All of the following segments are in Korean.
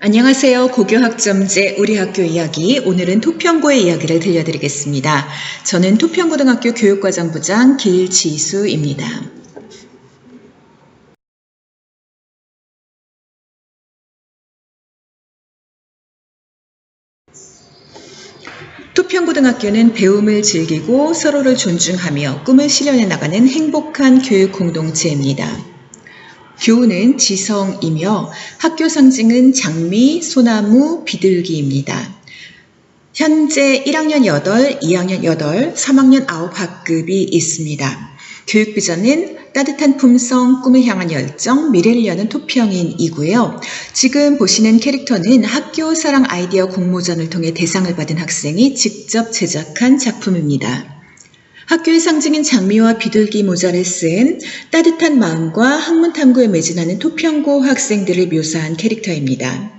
안녕하세요. 고교학점제 우리 학교 이야기, 오늘은 토평고의 이야기를 들려드리겠습니다. 저는 토평고등학교 교육과정부장 길지수입니다. 토평고등학교는 배움을 즐기고 서로를 존중하며 꿈을 실현해 나가는 행복한 교육 공동체입니다. 교우는 지성이며 학교 상징은 장미, 소나무, 비둘기입니다. 현재 1학년 8, 2학년 8, 3학년 9학급이 있습니다. 교육 비전은 따뜻한 품성, 꿈을 향한 열정, 미래를 여는 토평인이고요. 지금 보시는 캐릭터는 학교 사랑 아이디어 공모전을 통해 대상을 받은 학생이 직접 제작한 작품입니다. 학교의 상징인 장미와 비둘기 모자를 쓴 따뜻한 마음과 학문 탐구에 매진하는 토평고 학생들을 묘사한 캐릭터입니다.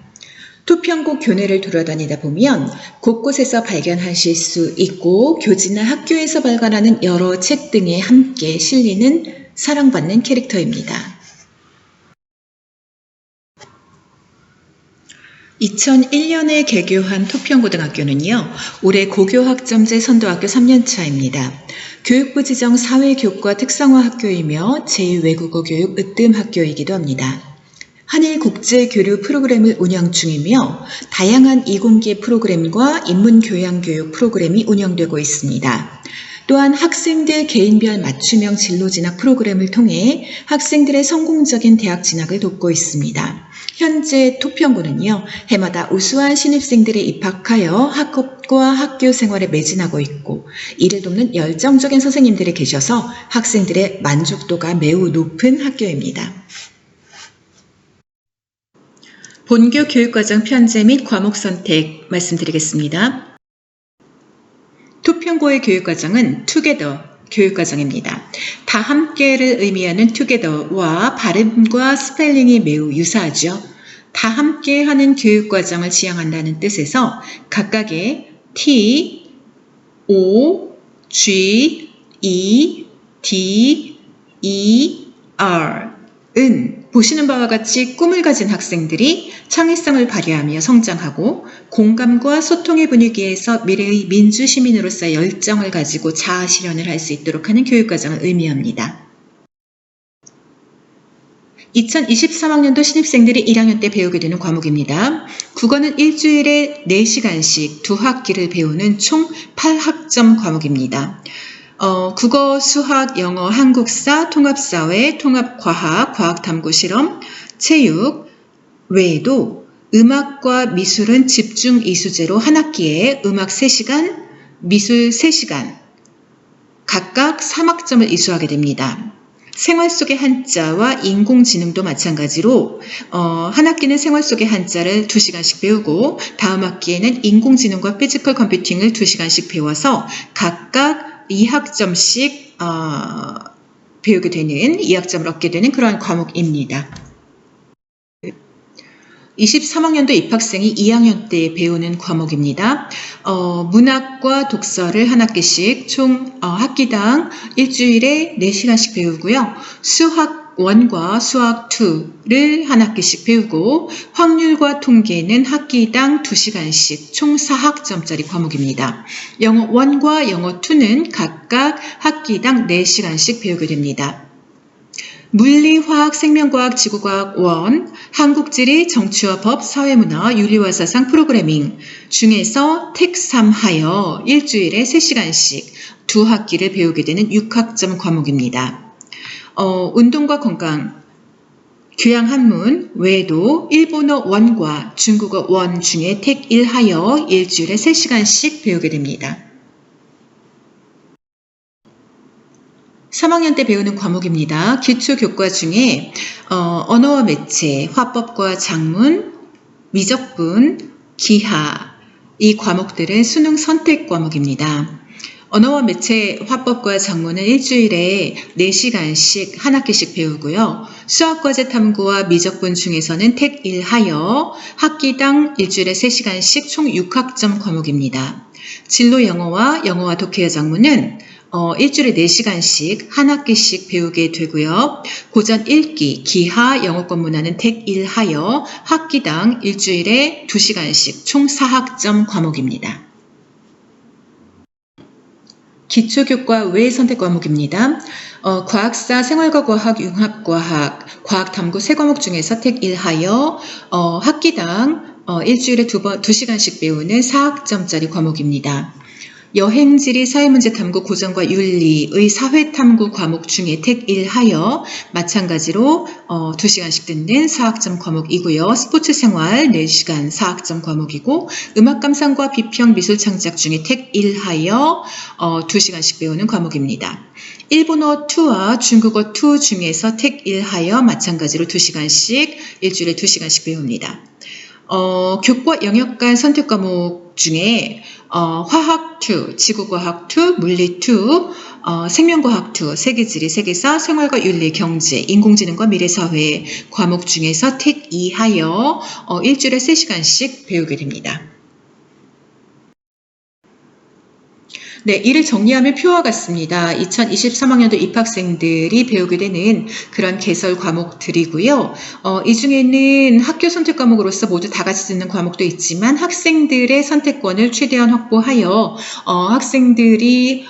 토평고 교내를 돌아다니다 보면 곳곳에서 발견하실 수 있고 교지나 학교에서 발간하는 여러 책 등에 함께 실리는 사랑받는 캐릭터입니다. 2001년에 개교한 토평고등학교는요, 올해 고교학점제 선도학교 3년차입니다. 교육부 지정 사회교과 특성화 학교이며 제2외국어 교육 으뜸학교이기도 합니다. 한일 국제교류 프로그램을 운영 중이며 다양한 이공계 프로그램과 인문교양교육 프로그램이 운영되고 있습니다. 또한 학생들 개인별 맞춤형 진로 진학 프로그램을 통해 학생들의 성공적인 대학 진학을 돕고 있습니다. 현재 토평고는요, 해마다 우수한 신입생들이 입학하여 학업과 학교 생활에 매진하고 있고 이를 돕는 열정적인 선생님들이 계셔서 학생들의 만족도가 매우 높은 학교입니다. 본교 교육과정 편제 및 과목 선택 말씀드리겠습니다. 토평고의 교육과정은 투게더 교육과정입니다. 다 함께를 의미하는 투게더와 발음과 스펠링이 매우 유사하죠. 다 함께 하는 교육과정을 지향한다는 뜻에서 각각의 T, O, G, E, D, E, R은 보시는 바와 같이 꿈을 가진 학생들이 창의성을 발휘하며 성장하고 공감과 소통의 분위기에서 미래의 민주시민으로서의 열정을 가지고 자아 실현을 할 수 있도록 하는 교육과정을 의미합니다. 2023학년도 신입생들이 1학년 때 배우게 되는 과목입니다. 국어는 일주일에 4시간씩 2학기를 배우는 총 8학점 과목입니다. 국어, 수학, 영어, 한국사, 통합사회, 통합과학, 과학탐구 실험, 체육 외에도 음악과 미술은 집중 이수제로 한 학기에 음악 3시간, 미술 3시간 각각 3학점을 이수하게 됩니다. 생활 속의 한자와 인공지능도 마찬가지로 한 학기는 생활 속의 한자를 2시간씩 배우고 다음 학기에는 인공지능과 피지컬 컴퓨팅을 2시간씩 배워서 각각 2학점씩 배우게 되는, 2학점을 얻게 되는 그러한 과목입니다. 23학년도 입학생이 2학년 때 배우는 과목입니다. 문학과 독서를 한 학기씩 총 학기당 일주일에 4시간씩 배우고요. 수학 1과 수학 2를 한 학기씩 배우고 확률과 통계는 학기당 2시간씩 총 4학점짜리 과목입니다. 영어 1과 영어 2는 각각 학기당 4시간씩 배우게 됩니다. 물리, 화학, 생명과학, 지구과학 1, 한국지리, 정치와 법, 사회문화, 윤리와 사상, 프로그래밍 중에서 택3하여 일주일에 3시간씩 2학기를 배우게 되는 6학점 과목입니다. 운동과 건강, 교양 한문 외에도 일본어 1과 중국어 1 중에 택1하여 일주일에 3시간씩 배우게 됩니다. 3학년 때 배우는 과목입니다. 기초교과 중에 언어와 매체, 화법과 작문, 미적분, 기하 이 과목들은 수능 선택 과목입니다. 언어와 매체, 화법과 작문은 일주일에 4시간씩 한 학기씩 배우고요. 수학과제 탐구와 미적분 중에서는 택1하여 학기당 일주일에 3시간씩 총 6학점 과목입니다. 진로 영어와 영어와 독해여 작문은 일주일에 4시간씩 한 학기씩 배우게 되고요. 고전 1기, 기하, 영어권 문화는 택 1하여 학기당 일주일에 2시간씩 총 4학점 과목입니다. 기초교과 외 선택 과목입니다. 과학사, 생활과과학, 융합과학, 과학탐구 3과목 중에서 택 1하여 학기당 일주일에 2시간씩 배우는 4학점짜리 과목입니다. 여행지리, 사회문제 탐구, 고전과 윤리의 사회탐구 과목 중에 택 1하여 마찬가지로 2시간씩 듣는 4학점 과목이고요. 스포츠생활 4시간 4학점 과목이고 음악감상과 비평, 미술창작 중에 택 1하여 2시간씩 배우는 과목입니다. 일본어 2와 중국어 2 중에서 택 1하여 마찬가지로 2시간씩 일주일에 2시간씩 배웁니다. 교과 영역 간 선택 과목 중에 화학 2, 지구과학 2, 물리 2, 생명과학 2, 세계지리, 세계사, 생활과 윤리, 경제, 인공지능과 미래사회 과목 중에서 택 2하여 일주일에 3시간씩 배우게 됩니다. 네, 이를 정리하면 표와 같습니다. 2023학년도 입학생들이 배우게 되는 그런 개설 과목들이고요. 이 중에는 학교 선택 과목으로서 모두 다 같이 듣는 과목도 있지만 학생들의 선택권을 최대한 확보하여 학생들이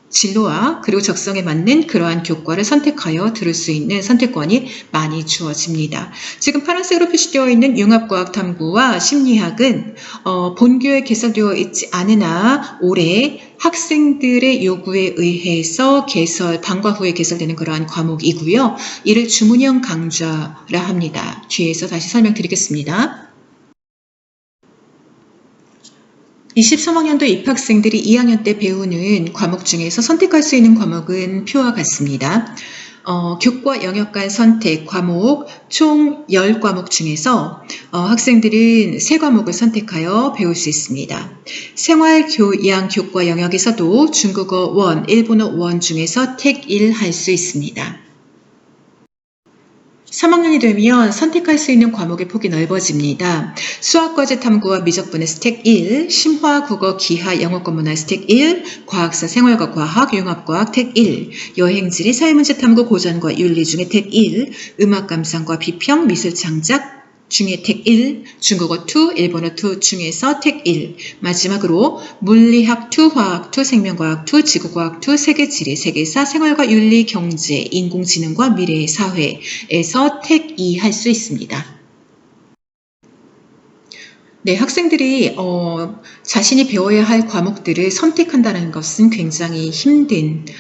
진로와 그리고 적성에 맞는 그러한 교과를 선택하여 들을 수 있는 선택권이 많이 주어집니다. 지금 파란색으로 표시되어 있는 융합과학탐구와 심리학은 본교에 개설되어 있지 않으나 올해 학생들의 요구에 의해서 방과 후에 개설되는 그러한 과목이고요. 이를 주문형 강좌라 합니다. 뒤에서 다시 설명드리겠습니다. 23학년도 입학생들이 2학년 때 배우는 과목 중에서 선택할 수 있는 과목은 표와 같습니다. 교과 영역 간 선택 과목 총 10과목 중에서 학생들은 3과목을 선택하여 배울 수 있습니다. 생활교양 교과 영역에서도 중국어 1, 일본어 1 중에서 택 1 할 수 있습니다. 3학년이 되면 선택할 수 있는 과목의 폭이 넓어집니다. 수학과제 탐구와 미적분에서 택 1, 심화, 국어, 기하, 영어권 문화에서 택 1, 과학사, 생활과 과학, 융합과학 택 1, 여행지리, 사회문제 탐구, 고전과 윤리 중에 택 1, 음악감상과 비평, 미술창작 중에 택 1, 중국어 2, 일본어 2 중에서 택 1, 마지막으로 물리학 2, 화학 2, 생명과학 2, 지구과학 2, 세계지리, 세계사, 생활과 윤리, 경제, 인공지능과 미래사회에서 택 2 할 수 있습니다. 네, 학생들이 자신이 배워야 할 과목들을 선택한다는 것은 굉장히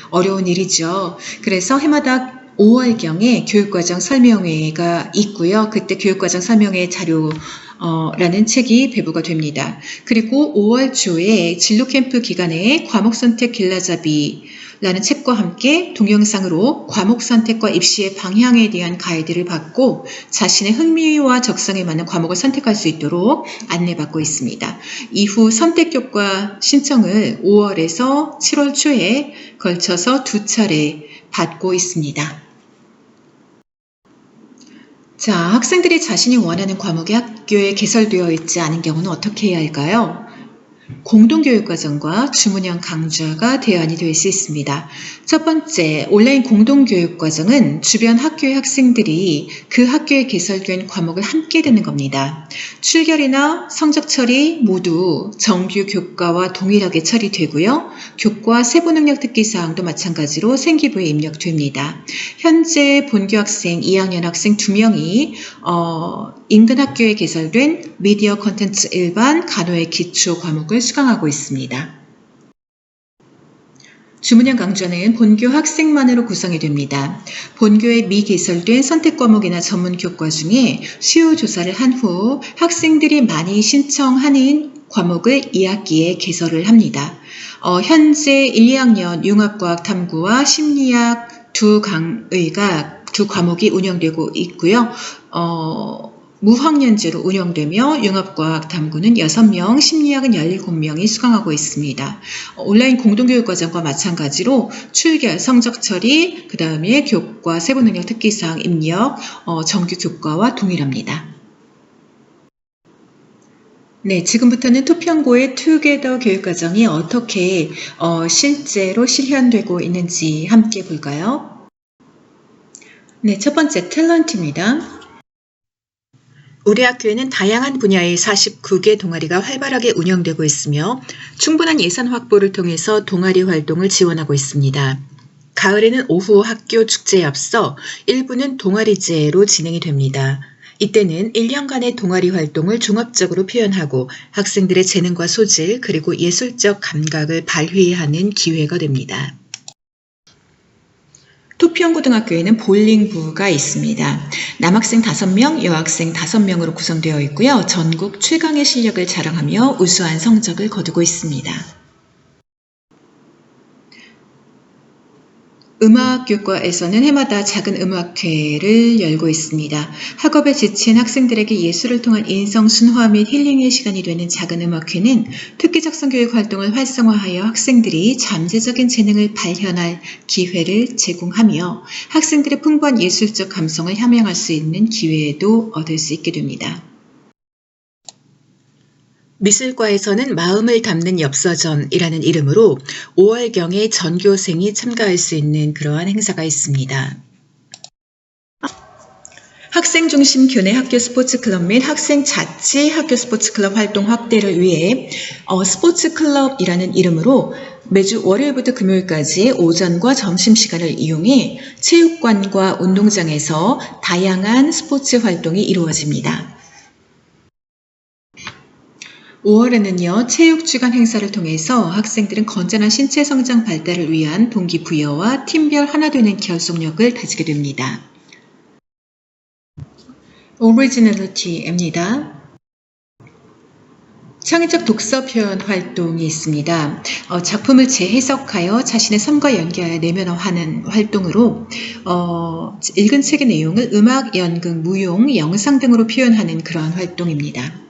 어려운 일이죠. 그래서 해마다 5월경에 교육과정 설명회가 있고요. 그때 교육과정 설명회 자료라는 책이 배부가 됩니다. 그리고 5월 초에 진로캠프 기간에 과목선택 길라잡이라는 책과 함께 동영상으로 과목선택과 입시의 방향에 대한 가이드를 받고 자신의 흥미와 적성에 맞는 과목을 선택할 수 있도록 안내받고 있습니다. 이후 선택교과 신청을 5월에서 7월 초에 걸쳐서 2차례 받고 있습니다. 자, 학생들이 자신이 원하는 과목이 학교에 개설되어 있지 않은 경우는 어떻게 해야 할까요? 공동교육과정과 주문형 강좌가 대안이 될 수 있습니다. 첫 번째, 온라인 공동교육과정은 주변 학교의 학생들이 그 학교에 개설된 과목을 함께 듣는 겁니다. 출결이나 성적 처리 모두 정규 교과와 동일하게 처리되고요. 교과 세부 능력 특기 사항도 마찬가지로 생기부에 입력됩니다. 현재 본교 학생 2학년 학생 2명이 인근 학교에 개설된 미디어 콘텐츠 일반 간호의 기초 과목을 수강하고 있습니다. 주문형 강좌는 본교 학생만으로 구성이 됩니다. 본교에 미개설된 선택 과목이나 전문 교과 중에 수요 조사를 한 후 학생들이 많이 신청하는 과목을 2학기에 개설을 합니다. 현재 1, 2학년 융합과학 탐구와 심리학 두 과목이 운영되고 있고요. 무학년제로 운영되며 융합과학 탐구는 6명, 심리학은 17명이 수강하고 있습니다. 온라인 공동교육과정과 마찬가지로 출결, 성적 처리, 그 다음에 교과, 세부능력 특기사항 입력, 정규 교과와 동일합니다. 네, 지금부터는 토평고의 투게더 교육과정이 어떻게 실제로 실현되고 있는지 함께 볼까요? 네, 첫 번째 탤런트입니다. 우리 학교에는 다양한 분야의 49개 동아리가 활발하게 운영되고 있으며 충분한 예산 확보를 통해서 동아리 활동을 지원하고 있습니다. 가을에는 오후 학교 축제에 앞서 일부는 동아리제로 진행이 됩니다. 이때는 1년간의 동아리 활동을 종합적으로 표현하고 학생들의 재능과 소질 그리고 예술적 감각을 발휘하는 기회가 됩니다. 토평고등학교에는 볼링부가 있습니다. 남학생 5명, 여학생 5명으로 구성되어 있고요. 전국 최강의 실력을 자랑하며 우수한 성적을 거두고 있습니다. 음악교과에서는 해마다 작은 음악회를 열고 있습니다. 학업에 지친 학생들에게 예술을 통한 인성 순화 및 힐링의 시간이 되는 작은 음악회는 특기 작성 교육 활동을 활성화하여 학생들이 잠재적인 재능을 발현할 기회를 제공하며 학생들의 풍부한 예술적 감성을 함양할 수 있는 기회도 얻을 수 있게 됩니다. 미술과에서는 마음을 담는 엽서전이라는 이름으로 5월경에 전교생이 참가할 수 있는 그러한 행사가 있습니다. 학생 중심 교내 학교 스포츠클럽 및 학생 자치 학교 스포츠클럽 활동 확대를 위해 스포츠클럽이라는 이름으로 매주 월요일부터 금요일까지 오전과 점심시간을 이용해 체육관과 운동장에서 다양한 스포츠 활동이 이루어집니다. 5월에는요, 체육주간 행사를 통해서 학생들은 건전한 신체 성장 발달을 위한 동기부여와 팀별 하나 되는 결속력을 다지게 됩니다. 오리지널리티입니다. 창의적 독서 표현 활동이 있습니다. 작품을 재해석하여 자신의 삶과 연계하여 내면화하는 활동으로 읽은 책의 내용을 음악, 연극, 무용, 영상 등으로 표현하는 그러한 활동입니다.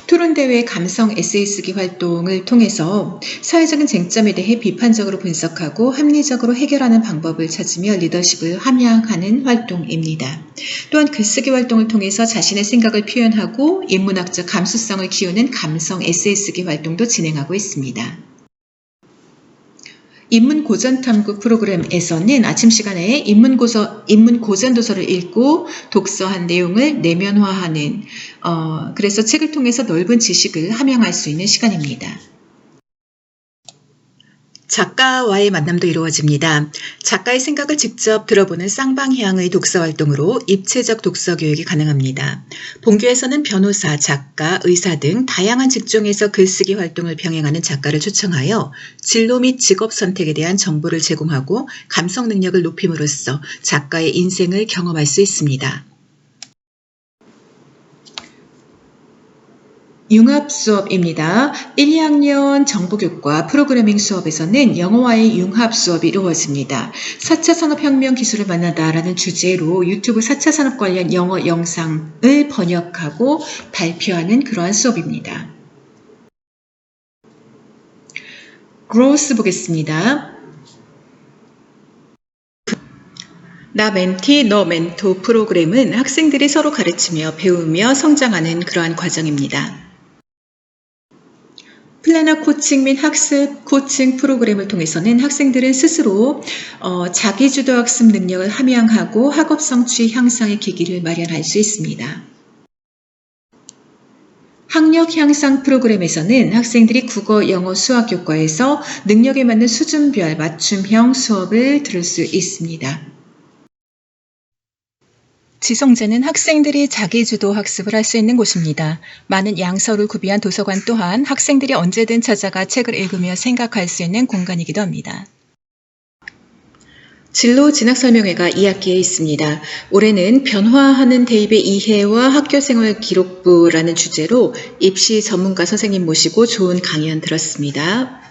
토론대회 감성 에세이 쓰기 활동을 통해서 사회적인 쟁점에 대해 비판적으로 분석하고 합리적으로 해결하는 방법을 찾으며 리더십을 함양하는 활동입니다. 또한 글쓰기 활동을 통해서 자신의 생각을 표현하고 인문학적 감수성을 키우는 감성 에세이 쓰기 활동도 진행하고 있습니다. 인문고전탐구 프로그램에서는 아침 시간에 인문고전 도서를 읽고 독서한 내용을 내면화하는 그래서 책을 통해서 넓은 지식을 함양할 수 있는 시간입니다. 작가와의 만남도 이루어집니다. 작가의 생각을 직접 들어보는 쌍방향의 독서 활동으로 입체적 독서 교육이 가능합니다. 본교에서는 변호사, 작가, 의사 등 다양한 직종에서 글쓰기 활동을 병행하는 작가를 초청하여 진로 및 직업 선택에 대한 정보를 제공하고 감성 능력을 높임으로써 작가의 인생을 경험할 수 있습니다. 융합 수업입니다. 1, 2학년 정보교과 프로그래밍 수업에서는 영어와의 융합 수업이 이루어집니다. 4차 산업혁명 기술을 만나다라는 주제로 유튜브 4차 산업 관련 영어 영상을 번역하고 발표하는 그러한 수업입니다. growth 보겠습니다. 나 멘티, 너 멘토 프로그램은 학생들이 서로 가르치며 배우며 성장하는 그러한 과정입니다. 플래너 코칭 및 학습 코칭 프로그램을 통해서는 학생들은 스스로 자기주도 학습 능력을 함양하고 학업 성취 향상의 계기를 마련할 수 있습니다. 학력 향상 프로그램에서는 학생들이 국어, 영어, 수학 교과에서 능력에 맞는 수준별 맞춤형 수업을 들을 수 있습니다. 지성제는 학생들이 자기주도 학습을 할 수 있는 곳입니다. 많은 양서를 구비한 도서관 또한 학생들이 언제든 찾아가 책을 읽으며 생각할 수 있는 공간이기도 합니다. 진로 진학 설명회가 2학기에 있습니다. 올해는 변화하는 대입의 이해와 학교생활 기록부라는 주제로 입시 전문가 선생님 모시고 좋은 강연 들었습니다.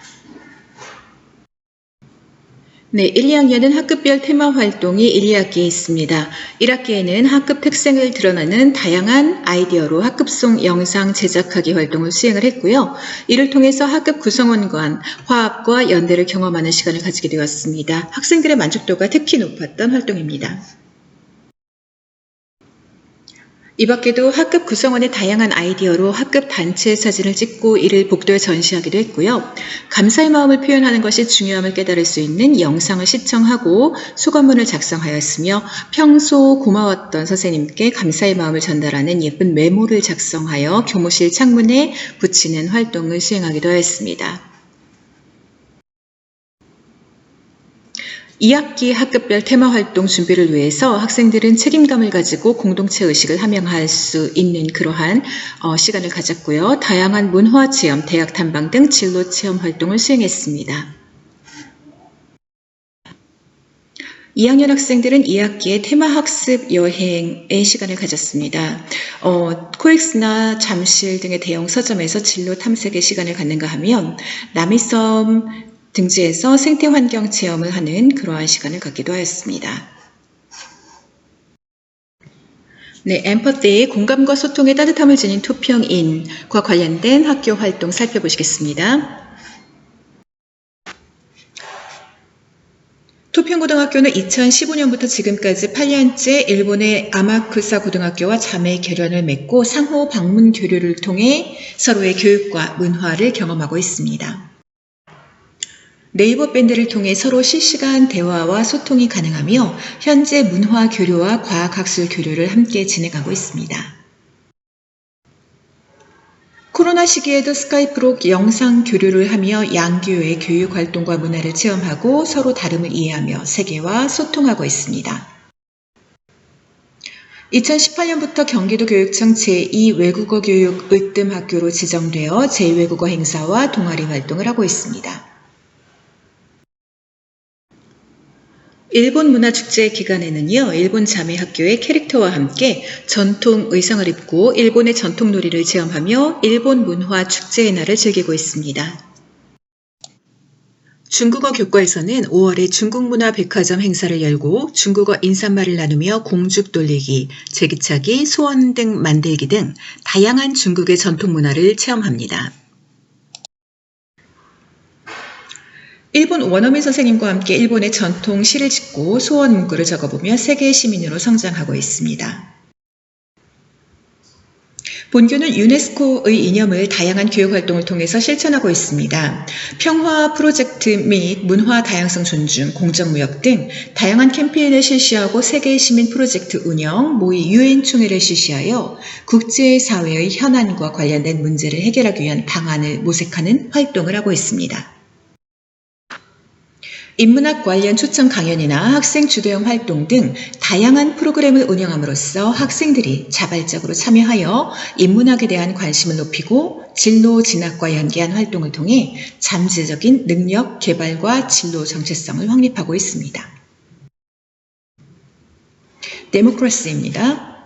네, 1, 2학년은 학급별 테마 활동이 1, 2학기에 있습니다. 1학기에는 학급 특색을 드러나는 다양한 아이디어로 학급송 영상 제작하기 활동을 수행을 했고요. 이를 통해서 학급 구성원 간 화합과 연대를 경험하는 시간을 가지게 되었습니다. 학생들의 만족도가 특히 높았던 활동입니다. 이 밖에도 학급 구성원의 다양한 아이디어로 학급 단체 사진을 찍고 이를 복도에 전시하기도 했고요. 감사의 마음을 표현하는 것이 중요함을 깨달을 수 있는 영상을 시청하고 소감문을 작성하였으며 평소 고마웠던 선생님께 감사의 마음을 전달하는 예쁜 메모를 작성하여 교무실 창문에 붙이는 활동을 수행하기도 하였습니다. 2학기 학급별 테마 활동 준비를 위해서 학생들은 책임감을 가지고 공동체 의식을 함양할 수 있는 그러한 시간을 가졌고요. 다양한 문화 체험, 대학 탐방 등 진로 체험 활동을 수행했습니다. 2학년 학생들은 2학기에 테마 학습 여행의 시간을 가졌습니다. 코엑스나 잠실 등의 대형 서점에서 진로 탐색의 시간을 갖는가 하면 남이섬 등지에서 생태환경 체험을 하는 그러한 시간을 갖기도 하였습니다. 네, 엠퍼티, 공감과 소통의 따뜻함을 지닌 토평인과 관련된 학교 활동 살펴보시겠습니다. 토평고등학교는 2015년부터 지금까지 8년째 일본의 아마쿠사 고등학교와 자매 결연을 맺고 상호 방문 교류를 통해 서로의 교육과 문화를 경험하고 있습니다. 네이버 밴드를 통해 서로 실시간 대화와 소통이 가능하며 현재 문화 교류와 과학학술 교류를 함께 진행하고 있습니다. 코로나 시기에도 스카이프로 영상 교류를 하며 양교의 교육 활동과 문화를 체험하고 서로 다름을 이해하며 세계와 소통하고 있습니다. 2018년부터 경기도교육청 제2외국어 교육 으뜸학교로 지정되어 제2외국어 행사와 동아리 활동을 하고 있습니다. 일본 문화축제 기간에는요, 일본 자매학교의 캐릭터와 함께 전통 의상을 입고 일본의 전통 놀이를 체험하며 일본 문화 축제의 날을 즐기고 있습니다. 중국어 교과에서는 5월에 중국문화 백화점 행사를 열고 중국어 인사말을 나누며 공죽 돌리기, 제기차기, 소원 등 만들기 등 다양한 중국의 전통 문화를 체험합니다. 일본 원어민 선생님과 함께 일본의 전통 시를 짓고 소원 문구를 적어보며 세계 시민으로 성장하고 있습니다. 본교는 유네스코의 이념을 다양한 교육활동을 통해서 실천하고 있습니다. 평화 프로젝트 및 문화 다양성 존중, 공정무역 등 다양한 캠페인을 실시하고 세계 시민 프로젝트 운영, 모의 유엔 총회를 실시하여 국제사회의 현안과 관련된 문제를 해결하기 위한 방안을 모색하는 활동을 하고 있습니다. 인문학 관련 초청 강연이나 학생 주도형 활동 등 다양한 프로그램을 운영함으로써 학생들이 자발적으로 참여하여 인문학에 대한 관심을 높이고 진로 진학과 연계한 활동을 통해 잠재적인 능력 개발과 진로 정체성을 확립하고 있습니다. 데모크라시입니다.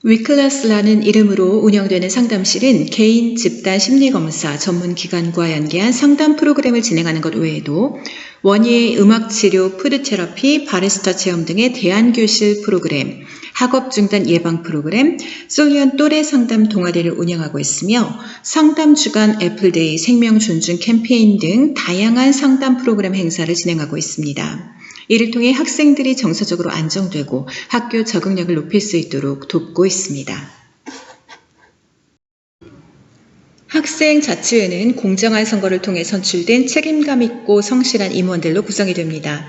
위클래스라는 이름으로 운영되는 상담실은 개인, 집단 심리검사 전문기관과 연계한 상담 프로그램을 진행하는 것 외에도 원예 음악치료, 푸드테라피, 바리스타 체험 등의 대안교실 프로그램, 학업 중단 예방 프로그램, 솔리언 또래 상담 동아리를 운영하고 있으며 상담 주간 애플데이, 생명 존중 캠페인 등 다양한 상담 프로그램 행사를 진행하고 있습니다. 이를 통해 학생들이 정서적으로 안정되고 학교 적응력을 높일 수 있도록 돕고 있습니다. 학생자치회는 공정한 선거를 통해 선출된 책임감 있고 성실한 임원들로 구성이 됩니다.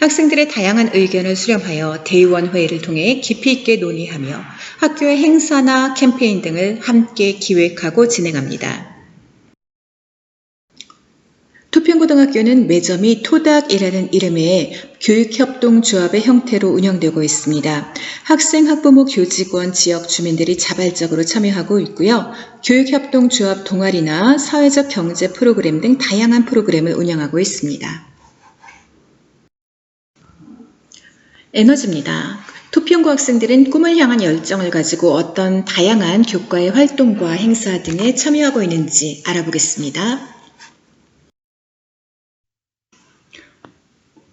학생들의 다양한 의견을 수렴하여 대의원회의를 통해 깊이 있게 논의하며 학교의 행사나 캠페인 등을 함께 기획하고 진행합니다. 토평고등학교는 매점이 토닥이라는 이름의 교육협동조합의 형태로 운영되고 있습니다. 학생, 학부모, 교직원, 지역 주민들이 자발적으로 참여하고 있고요. 교육협동조합 동아리나 사회적 경제 프로그램 등 다양한 프로그램을 운영하고 있습니다. 에너지입니다. 토평고 학생들은 꿈을 향한 열정을 가지고 어떤 다양한 교과의 활동과 행사 등에 참여하고 있는지 알아보겠습니다.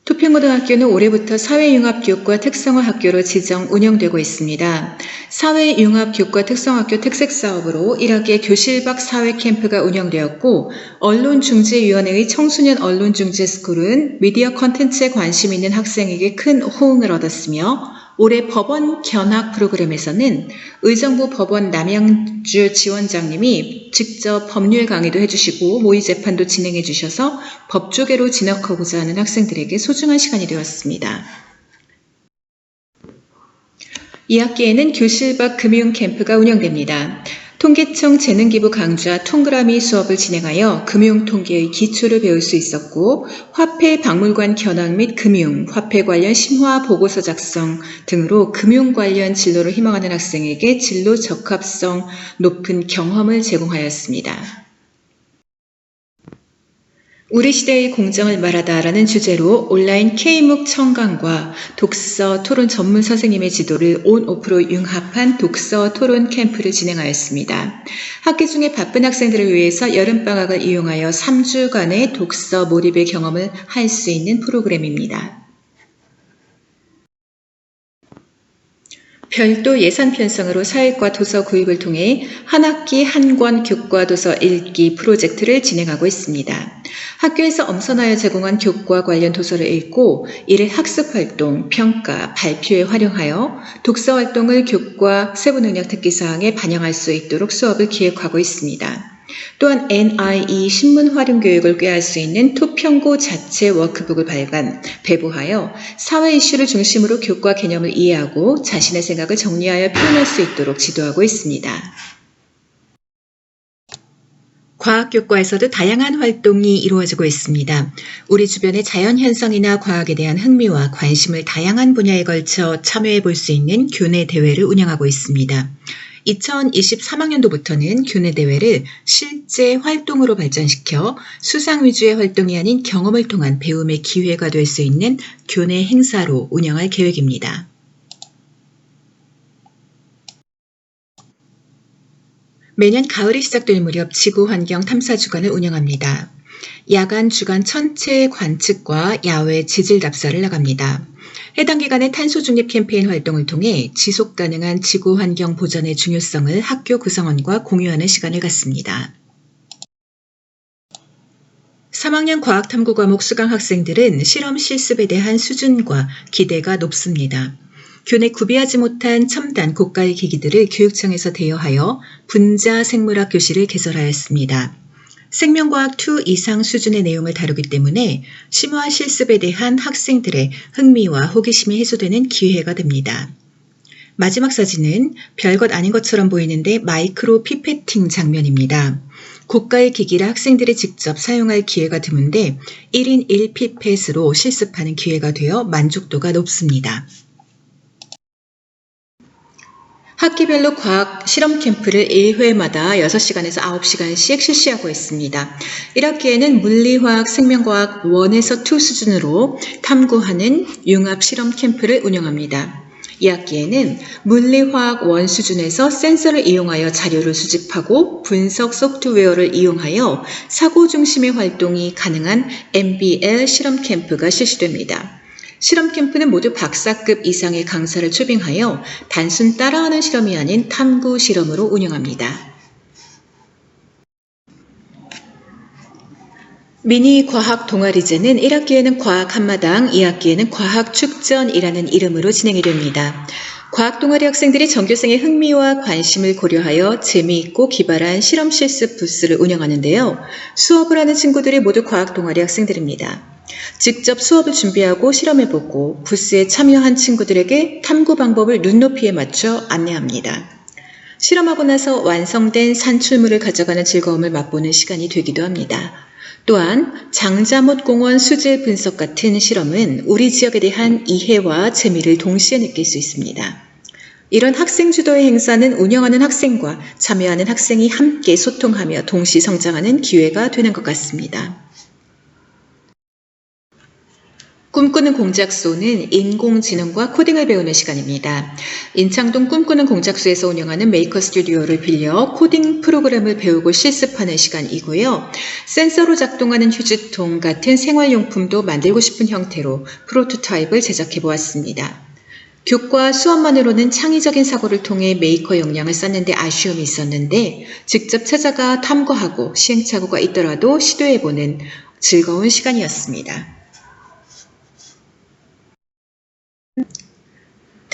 토평고등학교는 올해부터 사회융합교육과 특성화학교로 지정 운영되고 있습니다. 사회융합교육과 특성화학교 특색사업으로 1학기에 교실 밖 사회캠프가 운영되었고 언론중재위원회의 청소년 언론중재스쿨은 미디어 컨텐츠에 관심 있는 학생에게 큰 호응을 얻었으며 올해 법원 견학 프로그램에서는 의정부 법원 남양주 지원장님이 직접 법률 강의도 해주시고 모의 재판도 진행해 주셔서 법조계로 진학하고자 하는 학생들에게 소중한 시간이 되었습니다. 2학기에는 교실 밖 금융 캠프가 운영됩니다. 통계청 재능기부 강좌 동그라미 수업을 진행하여 금융통계의 기초를 배울 수 있었고 화폐 박물관 견학 및 금융, 화폐 관련 심화 보고서 작성 등으로 금융 관련 진로를 희망하는 학생에게 진로 적합성 높은 경험을 제공하였습니다. 우리 시대의 공정을 말하다라는 주제로 온라인 K묵 청강과 독서 토론 전문 선생님의 지도를 온-오프로 융합한 독서 토론 캠프를 진행하였습니다. 학기 중에 바쁜 학생들을 위해서 여름방학을 이용하여 3주간의 독서 몰입의 경험을 할 수 있는 프로그램입니다. 별도 예산 편성으로 사회과 도서 구입을 통해 한 학기 한 권 교과 도서 읽기 프로젝트를 진행하고 있습니다. 학교에서 엄선하여 제공한 교과 관련 도서를 읽고 이를 학습활동, 평가, 발표에 활용하여 독서활동을 교과 세부능력 특기사항에 반영할 수 있도록 수업을 기획하고 있습니다. 또한 NIE 신문 활용 교육을 꾀할 수 있는 토평고 자체 워크북을 배부하여 사회 이슈를 중심으로 교과 개념을 이해하고 자신의 생각을 정리하여 표현할 수 있도록 지도하고 있습니다. 과학교과에서도 다양한 활동이 이루어지고 있습니다. 우리 주변의 자연현상이나 과학에 대한 흥미와 관심을 다양한 분야에 걸쳐 참여해 볼 수 있는 교내 대회를 운영하고 있습니다. 2023학년도부터는 교내 대회를 실제 활동으로 발전시켜 수상 위주의 활동이 아닌 경험을 통한 배움의 기회가 될 수 있는 교내 행사로 운영할 계획입니다. 매년 가을이 시작될 무렵 지구환경 탐사 주간을 운영합니다. 야간 주간 천체 관측과 야외 지질 답사를 나갑니다. 해당 기간의 탄소 중립 캠페인 활동을 통해 지속 가능한 지구 환경 보전의 중요성을 학교 구성원과 공유하는 시간을 갖습니다. 3학년 과학탐구 과목 수강 학생들은 실험 실습에 대한 수준과 기대가 높습니다. 교내 구비하지 못한 첨단 고가의 기기들을 교육청에서 대여하여 분자 생물학 교실을 개설하였습니다. 생명과학 2 이상 수준의 내용을 다루기 때문에 심화 실습에 대한 학생들의 흥미와 호기심이 해소되는 기회가 됩니다. 마지막 사진은 별것 아닌 것처럼 보이는데 마이크로 피페팅 장면입니다. 고가의 기기를 학생들이 직접 사용할 기회가 드문데 1인 1피펫으로 실습하는 기회가 되어 만족도가 높습니다. 학기별로 과학 실험 캠프를 1회마다 6시간에서 9시간씩 실시하고 있습니다. 1학기에는 물리화학, 생명과학 1에서 2 수준으로 탐구하는 융합 실험 캠프를 운영합니다. 2학기에는 물리화학 1 수준에서 센서를 이용하여 자료를 수집하고 분석 소프트웨어를 이용하여 사고 중심의 활동이 가능한 MBL 실험 캠프가 실시됩니다. 실험 캠프는 모두 박사급 이상의 강사를 초빙하여 단순 따라하는 실험이 아닌 탐구 실험으로 운영합니다. 미니 과학 동아리제는 1학기에는 과학 한마당, 2학기에는 과학 축전이라는 이름으로 진행이 됩니다. 과학 동아리 학생들이 전교생의 흥미와 관심을 고려하여 재미있고 기발한 실험 실습 부스를 운영하는데요. 수업을 하는 친구들이 모두 과학 동아리 학생들입니다. 직접 수업을 준비하고 실험해보고 부스에 참여한 친구들에게 탐구 방법을 눈높이에 맞춰 안내합니다. 실험하고 나서 완성된 산출물을 가져가는 즐거움을 맛보는 시간이 되기도 합니다. 또한 장자못 공원 수질 분석 같은 실험은 우리 지역에 대한 이해와 재미를 동시에 느낄 수 있습니다. 이런 학생 주도의 행사는 운영하는 학생과 참여하는 학생이 함께 소통하며 동시 성장하는 기회가 되는 것 같습니다. 꿈꾸는 공작소는 인공지능과 코딩을 배우는 시간입니다. 인창동 꿈꾸는 공작소에서 운영하는 메이커 스튜디오를 빌려 코딩 프로그램을 배우고 실습하는 시간이고요. 센서로 작동하는 휴지통 같은 생활용품도 만들고 싶은 형태로 프로토타입을 제작해 보았습니다. 교과 수업만으로는 창의적인 사고를 통해 메이커 역량을 쌓는 데 아쉬움이 있었는데 직접 찾아가 탐구하고 시행착오가 있더라도 시도해보는 즐거운 시간이었습니다.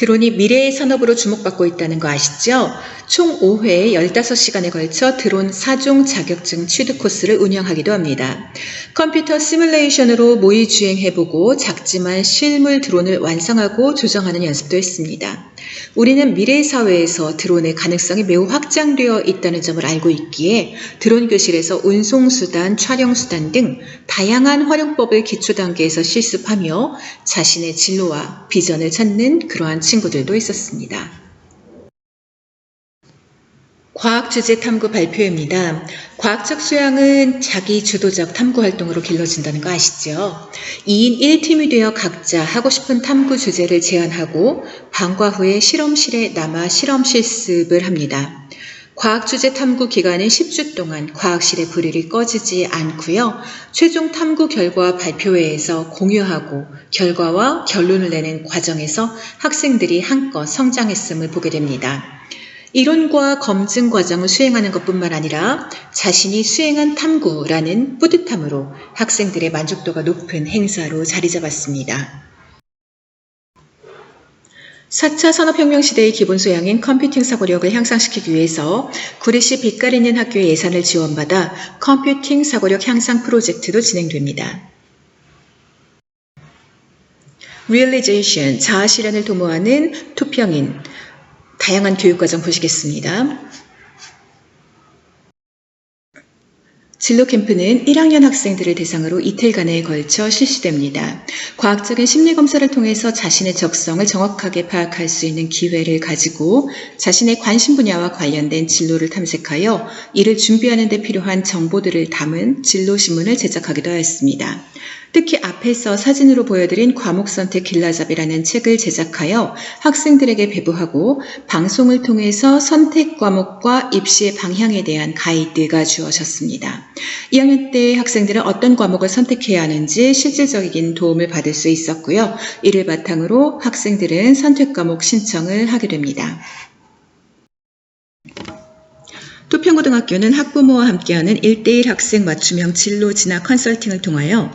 드론이 미래의 산업으로 주목받고 있다는 거 아시죠? 총 5회 15시간에 걸쳐 드론 4종 자격증 취득 코스를 운영하기도 합니다. 컴퓨터 시뮬레이션으로 모의 주행해보고 작지만 실물 드론을 완성하고 조정하는 연습도 했습니다. 우리는 미래 사회에서 드론의 가능성이 매우 확장되어 있다는 점을 알고 있기에 드론 교실에서 운송수단, 촬영수단 등 다양한 활용법을 기초 단계에서 실습하며 자신의 진로와 비전을 찾는 그러한 친구들도 있었습니다. 과학주제 탐구 발표입니다. 과학적 수양은 자기 주도적 탐구 활동으로 길러진다는 거 아시죠? 2인 1팀이 되어 각자 하고 싶은 탐구 주제를 제안하고 방과 후에 실험실에 남아 실험 실습을 합니다. 과학주제 탐구 기간은 10주 동안 과학실의 불이 꺼지지 않고요. 최종 탐구 결과 발표회에서 공유하고 결과와 결론을 내는 과정에서 학생들이 한껏 성장했음을 보게 됩니다. 이론과 검증 과정을 수행하는 것뿐만 아니라 자신이 수행한 탐구라는 뿌듯함으로 학생들의 만족도가 높은 행사로 자리 잡았습니다. 4차 산업혁명 시대의 기본 소양인 컴퓨팅 사고력을 향상시키기 위해서 구리시 빛깔 있는 학교의 예산을 지원받아 컴퓨팅 사고력 향상 프로젝트도 진행됩니다. Realization, 자아 실현을 도모하는 투평인, 다양한 교육과정 보시겠습니다. 진로 캠프는 1학년 학생들을 대상으로 이틀간에 걸쳐 실시됩니다. 과학적인 심리검사를 통해서 자신의 적성을 정확하게 파악할 수 있는 기회를 가지고 자신의 관심 분야와 관련된 진로를 탐색하여 이를 준비하는 데 필요한 정보들을 담은 진로신문을 제작하기도 하였습니다. 특히 앞에서 사진으로 보여드린 과목선택 길라잡이라는 책을 제작하여 학생들에게 배부하고 방송을 통해서 선택 과목과 입시의 방향에 대한 가이드가 주어졌습니다. 2학년 때 학생들은 어떤 과목을 선택해야 하는지 실질적인 도움을 받을 수 있었고요. 이를 바탕으로 학생들은 선택 과목 신청을 하게 됩니다. 토평고등학교는 학부모와 함께하는 1:1 학생 맞춤형 진로 진학 컨설팅을 통하여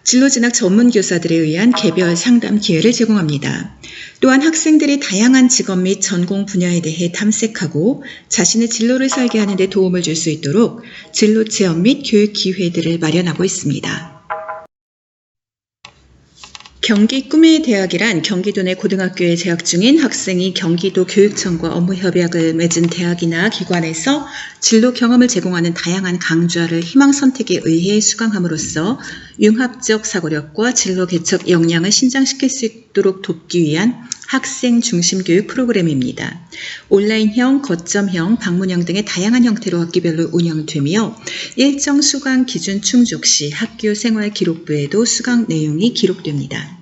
진로 진학 전문 교사들에 의한 개별 상담 기회를 제공합니다. 또한 학생들이 다양한 직업 및 전공 분야에 대해 탐색하고 자신의 진로를 설계하는 데 도움을 줄 수 있도록 진로 체험 및 교육 기회들을 마련하고 있습니다. 경기 꿈의 대학이란 경기도 내 고등학교에 재학 중인 학생이 경기도 교육청과 업무 협약을 맺은 대학이나 기관에서 진로 경험을 제공하는 다양한 강좌를 희망 선택에 의해 수강함으로써 융합적 사고력과 진로 개척 역량을 신장시킬 수 있도록 돕기 위한 학생 중심 교육 프로그램입니다. 온라인형, 거점형, 방문형 등의 다양한 형태로 학기별로 운영되며 일정 수강 기준 충족 시 학교 생활 기록부에도 수강 내용이 기록됩니다.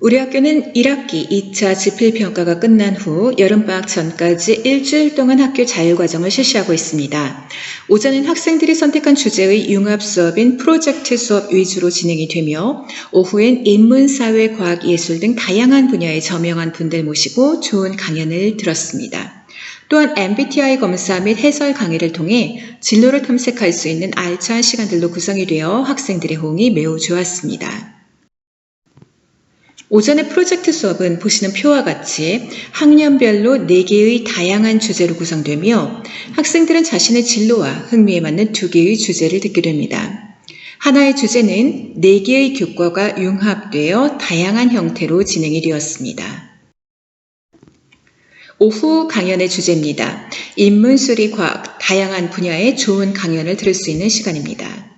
우리 학교는 1학기 2차 지필평가가 끝난 후 여름방학 전까지 일주일 동안 학교 자율과정을 실시하고 있습니다. 오전은 학생들이 선택한 주제의 융합 수업인 프로젝트 수업 위주로 진행이 되며 오후엔 인문, 사회, 과학, 예술 등 다양한 분야의 저명한 분들 모시고 좋은 강연을 들었습니다. 또한 MBTI 검사 및 해설 강의를 통해 진로를 탐색할 수 있는 알찬 시간들로 구성이 되어 학생들의 호응이 매우 좋았습니다. 오전의 프로젝트 수업은 보시는 표와 같이 학년별로 4개의 다양한 주제로 구성되며 학생들은 자신의 진로와 흥미에 맞는 2개의 주제를 듣게 됩니다. 하나의 주제는 4개의 교과가 융합되어 다양한 형태로 진행이 되었습니다. 오후 강연의 주제입니다. 인문, 수리, 과학, 다양한 분야의 좋은 강연을 들을 수 있는 시간입니다.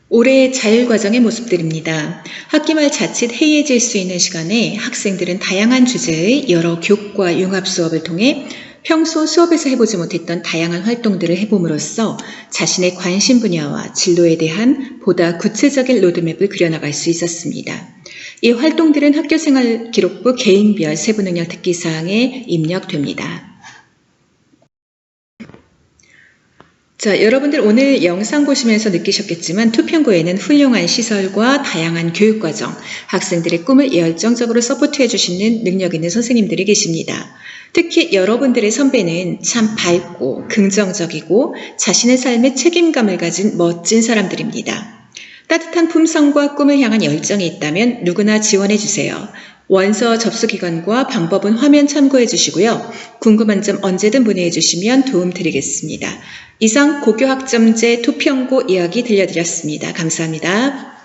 올해의 자율과정의 모습들입니다. 학기 말 자칫 해이해질 수 있는 시간에 학생들은 다양한 주제의 여러 교과 융합 수업을 통해 평소 수업에서 해보지 못했던 다양한 활동들을 해봄으로써 자신의 관심 분야와 진로에 대한 보다 구체적인 로드맵을 그려나갈 수 있었습니다. 이 활동들은 학교생활 기록부 개인별 세부능력 특기사항에 입력됩니다. 자, 여러분들 오늘 영상 보시면서 느끼셨겠지만 투평고에는 훌륭한 시설과 다양한 교육과정, 학생들의 꿈을 열정적으로 서포트해 주시는 능력 있는 선생님들이 계십니다. 특히 여러분들의 선배는 참 밝고 긍정적이고 자신의 삶에 책임감을 가진 멋진 사람들입니다. 따뜻한 품성과 꿈을 향한 열정이 있다면 누구나 지원해 주세요. 원서 접수 기간과 방법은 화면 참고해 주시고요. 궁금한 점 언제든 문의해 주시면 도움 드리겠습니다. 이상 고교학점제 토평고 이야기 들려드렸습니다. 감사합니다.